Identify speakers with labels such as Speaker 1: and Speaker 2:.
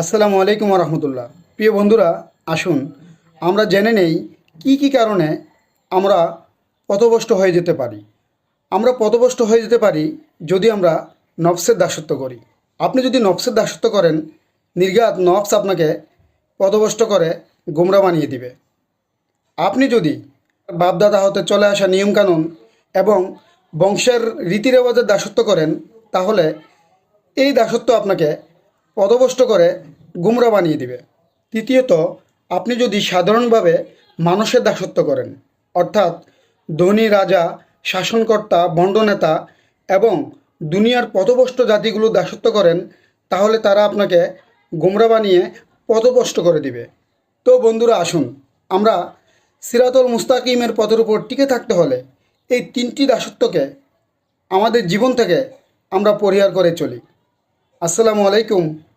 Speaker 1: আসসালামু আলাইকুম রহমতুল্লাহ। প্রিয় বন্ধুরা, আসুন আমরা জেনে নেই কি কারণে আমরা পথভ্রষ্ট হয়ে যেতে পারি। আমরা পথভ্রষ্ট হয়ে যেতে পারি যদি আমরা নফসের দাসত্ব করি। আপনি যদি নফসের দাসত্ব করেন, নির্ঘাত নফস আপনাকে পথভ্রষ্ট করে গোমরা বানিয়ে দিবে। আপনি যদি বাপদাদা হতে চলে আসা নিয়মকানুন এবং বংশের রীতি রেওয়াজের দাসত্ব করেন, তাহলে এই দাসত্ব আপনাকে পথভ্রষ্ট করে গুমরা বানিয়ে দিবে। তৃতীয়ত, আপনি যদি সাধারণভাবে মানুষের দাসত্ব করেন, অর্থাৎ ধনী রাজা, শাসনকর্তা, বন্ডনেতা এবং দুনিয়ার পথভ্রষ্ট জাতিগুলো দাসত্ব করেন, তাহলে তারা আপনাকে গুমরা বানিয়ে পথভ্রষ্ট করে দিবে। তো বন্ধুরা, আসুন আমরা সিরাতুল মুস্তাকিমের পথের উপর টিকে থাকতে হলে এই তিনটি দাসত্বকে আমাদের জীবন থেকে আমরা পরিহার করে চলি। আসসালামু আলাইকুম।